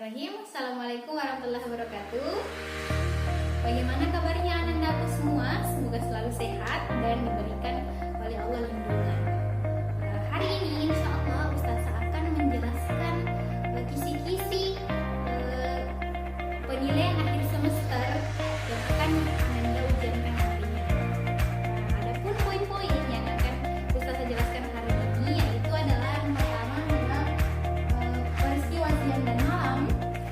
Bismillahirrahmanirrahim. Assalamualaikum warahmatullahi wabarakatuh. Bagaimana kabarnya anandaku semua? Semoga selalu sehat dan diberikan oleh Allah lindungan. Hari ini insya Allah Ustazah akan menjelaskan kisi-kisi penilaian akhir semester yang akan Ananda ujiankan nantinya. Adapun poin-poin yang akan Ustazah jelaskan hari ini yaitu adalah yang pertama adalah peristiwa siang dan malam,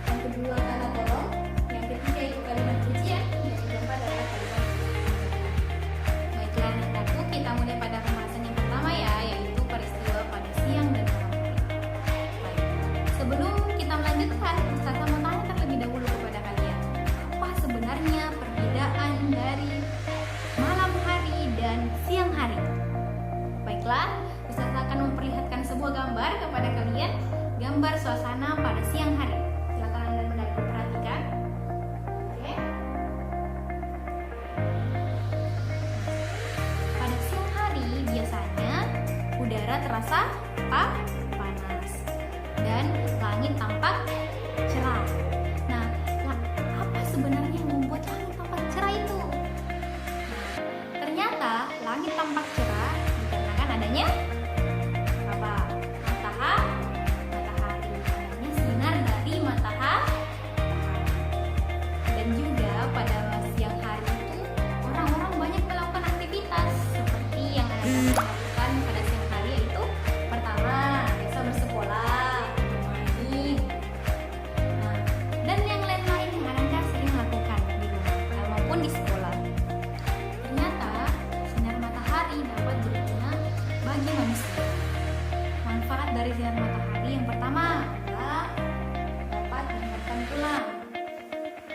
yang kedua kata tolong, yang ketiga itu kalimat pujian, dan yang keempat adalah kalimat pengajaran. Baiklah anandaku, kita mulai pada pembahasan yang pertama ya, yaitu peristiwa pada siang dan malam hari. Baik. Sebelum kita melanjutkan, Ustazah mau tanya terlebih dahulu kepada kalian, apa sebenarnya perbedaan dari malam hari dan siang hari? Baiklah, Ustazah akan memperlihatkan sebuah gambar kepada kalian, gambar suasana pada siang hari. Silakan Anda perhatikan. Oke. Pada siang hari biasanya udara terasa panas dan langit tampak cerah. Nah, apa sebenarnya yang membuat langit tampak cerah itu? Nah, ternyata langit tampak cerah dikarenakan adanya apa? Matahari. Adanya sinar dari matahari. Dan juga pada siang hari itu orang-orang banyak melakukan aktivitas seperti yang Anda lakukan pada siang hari, yaitu pertama biasa bersekolah, bermain, nah, dan yang lain-lain yang Anda sering lakukan di rumah maupun di sekolah. Ternyata sinar matahari dapat berguna bagi manusia. Manfaat dari sinar matahari yang pertama adalah dapat menyehatkan tulang.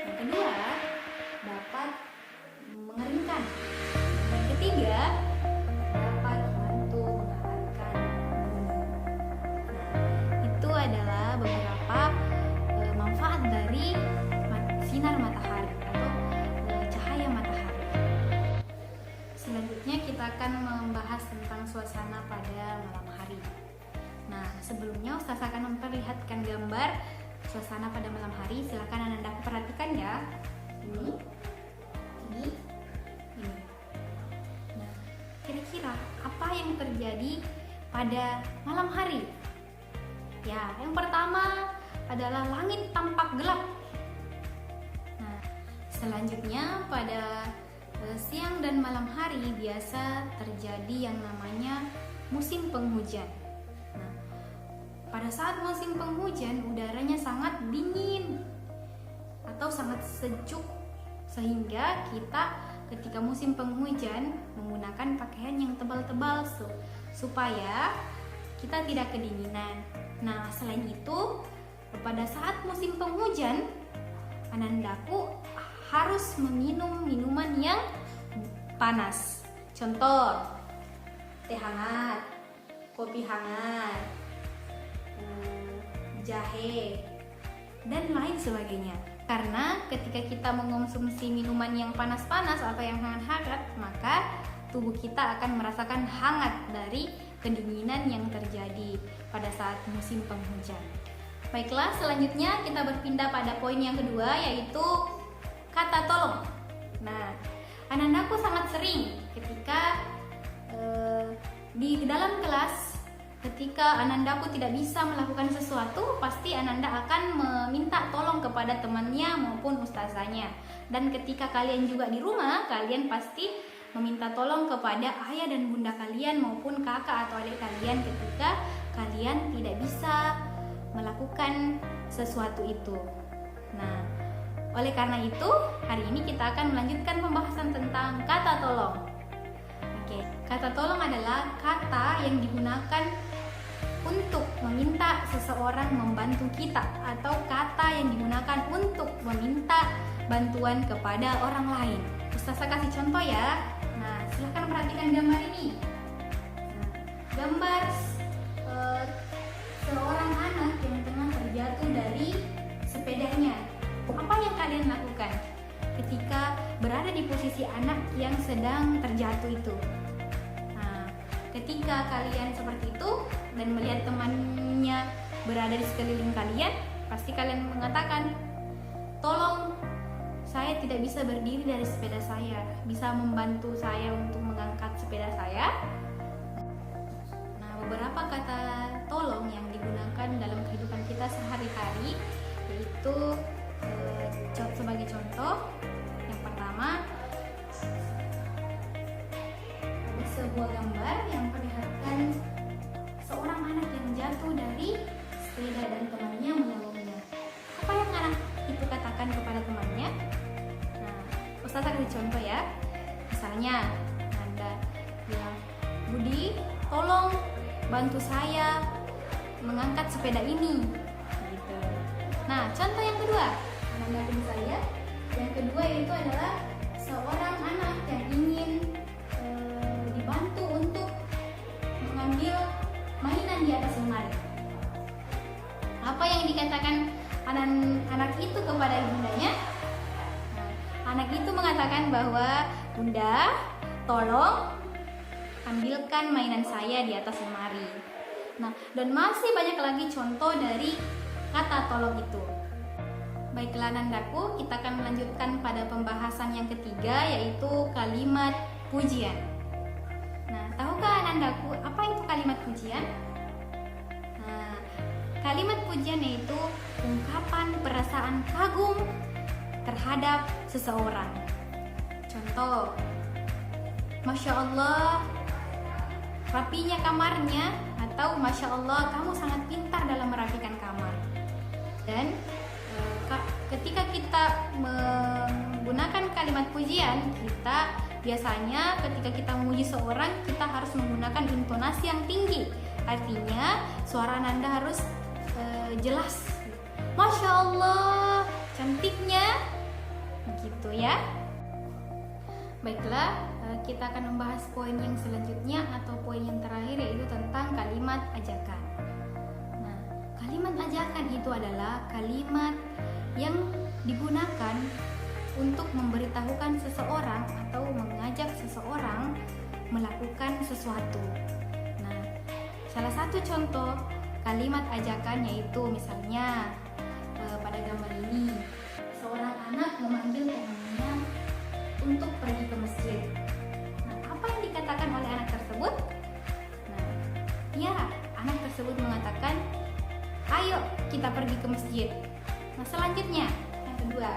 Yang kedua, dapat mengeringkan. Yang ketiga, dapat membantu menghangatkan bumi. Nah, itu adalah beberapa manfaat dari sinar matahari atau cahaya matahari. Selanjutnya kita akan membahas tentang suasana pada malam hari. Nah, sebelumnya Ustazah akan memperlihatkan gambar suasana pada malam hari. Silakan Anda perhatikan ya. Ini. Nah, kira-kira apa yang terjadi pada malam hari? Ya, yang pertama adalah langit tampak gelap. Nah, selanjutnya pada siang dan malam hari biasa terjadi yang namanya musim penghujan. Nah, pada saat musim penghujan udaranya sangat dingin atau sangat sejuk, sehingga kita ketika musim penghujan menggunakan pakaian yang tebal-tebal supaya kita tidak kedinginan. Nah, selain itu pada saat musim penghujan anandaku harus meminum minuman yang panas. Contoh, teh hangat, kopi hangat, jahe, dan lain sebagainya. Karena ketika kita mengonsumsi minuman yang panas-panas atau yang hangat-hangat, maka tubuh kita akan merasakan hangat dari kedinginan yang terjadi pada saat musim penghujan. Baiklah, selanjutnya kita berpindah pada poin yang kedua, yaitu kata tolong. Nah, anandaku sangat sering ketika di dalam kelas, ketika anandaku tidak bisa melakukan sesuatu, pasti ananda akan meminta tolong kepada temannya maupun ustazahnya. Dan ketika kalian juga di rumah, kalian pasti meminta tolong kepada ayah dan bunda kalian maupun kakak atau adik kalian ketika kalian tidak bisa melakukan sesuatu itu. Nah, oleh karena itu, hari ini kita akan melanjutkan pembahasan tentang kata tolong. Oke, kata tolong adalah kata yang digunakan untuk meminta seseorang membantu kita atau kata yang digunakan untuk meminta bantuan kepada orang lain. Ustazah kasih contoh ya. Nah, silahkan perhatikan gambar ini. Nah, gambar seorang anak yang tengah terjatuh dari sepedanya. Apa yang kalian lakukan ketika berada di posisi anak yang sedang terjatuh itu? Nah, ketika kalian seperti itu dan melihat temannya berada di sekeliling kalian, pasti kalian mengatakan, tolong saya tidak bisa berdiri dari sepeda saya, bisa membantu saya untuk mengangkat sepeda saya? Nah, beberapa kata tolong yang digunakan dalam kehidupan kita sehari-hari yaitu sebagai contoh, yang pertama ada sebuah gambar yang memperlihatkan seorang anak yang jatuh dari sepeda dan temannya menolongnya. Apa yang anak itu katakan kepada temannya? Nah, Ustazah kasih contoh ya. Misalnya Anda bilang, Budi, tolong bantu saya mengangkat sepeda ini. Gitu. Nah, contoh yang kedua, menanggapi saya. Yang kedua itu adalah seorang anak yang ingin dibantu untuk mengambil mainan di atas lemari. Apa yang dikatakan anak itu kepada ibundanya? Nah, anak itu mengatakan bahwa, Bunda, tolong ambilkan mainan saya di atas lemari. Nah, dan masih banyak lagi contoh dari kata tolong itu. Baiklah Anandaku, kita akan melanjutkan pada pembahasan yang ketiga, yaitu kalimat pujian. Nah, tahukah Anandaku apa itu kalimat pujian? Nah, kalimat pujian yaitu ungkapan perasaan kagum terhadap seseorang. Contoh, Masya Allah, rapinya kamarnya, atau Masya Allah, kamu sangat pintar dalam merapikan kamar. Dan ketika kita menggunakan kalimat pujian, kita biasanya ketika kita memuji seorang, kita harus menggunakan intonasi yang tinggi. Artinya suara Anda harus jelas. Masya Allah, cantiknya, gitu ya. Baiklah, kita akan membahas poin yang selanjutnya atau poin yang terakhir, yaitu tentang kalimat ajakan. Nah, kalimat ajakan itu adalah kalimat yang digunakan untuk memberitahukan seseorang atau mengajak seseorang melakukan sesuatu. Nah, salah satu contoh kalimat ajakan yaitu misalnya pada gambar ini, seorang anak memanggil temannya untuk pergi ke masjid. Nah, apa yang dikatakan oleh anak tersebut? Nah, ya, anak tersebut mengatakan, ayo kita pergi ke masjid. Nah, selanjutnya, yang kedua,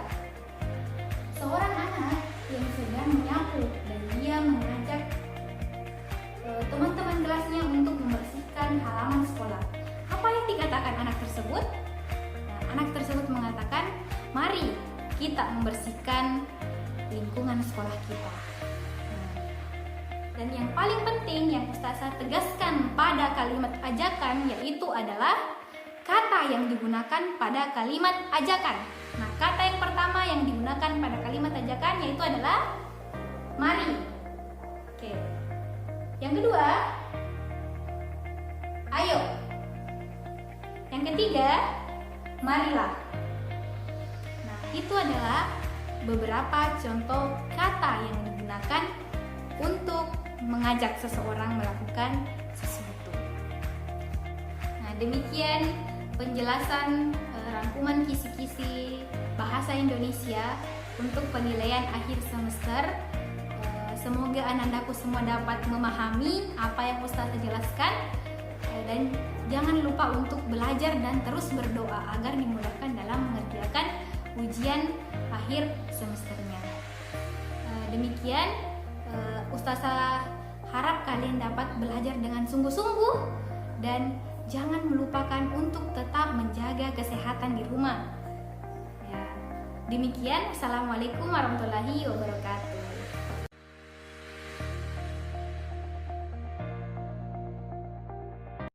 seorang anak yang sedang menyapu dan dia mengajak teman-teman kelasnya untuk membersihkan halaman sekolah. Apa yang dikatakan anak tersebut? Nah, anak tersebut mengatakan, mari kita membersihkan lingkungan sekolah kita. Nah, dan yang paling penting yang Ustazah tegaskan pada kalimat ajakan yaitu adalah kata yang digunakan pada kalimat ajakan. Nah, kata yang pertama yang digunakan pada kalimat ajakan yaitu adalah mari. Oke. Yang kedua, ayo. Yang ketiga, marilah. Nah, itu adalah beberapa contoh kata yang digunakan untuk mengajak seseorang melakukan sesuatu. Nah, demikian penjelasan rangkuman kisi-kisi bahasa Indonesia untuk penilaian akhir semester. Semoga Anandaku semua dapat memahami apa yang Ustazah jelaskan, dan jangan lupa untuk belajar dan terus berdoa agar dimudahkan dalam mengerjakan ujian akhir semesternya. Demikian, Ustazah harap kalian dapat belajar dengan sungguh-sungguh dan jangan melupakan untuk tetap menjaga kesehatan di rumah. Ya, demikian, Assalamualaikum warahmatullahi wabarakatuh.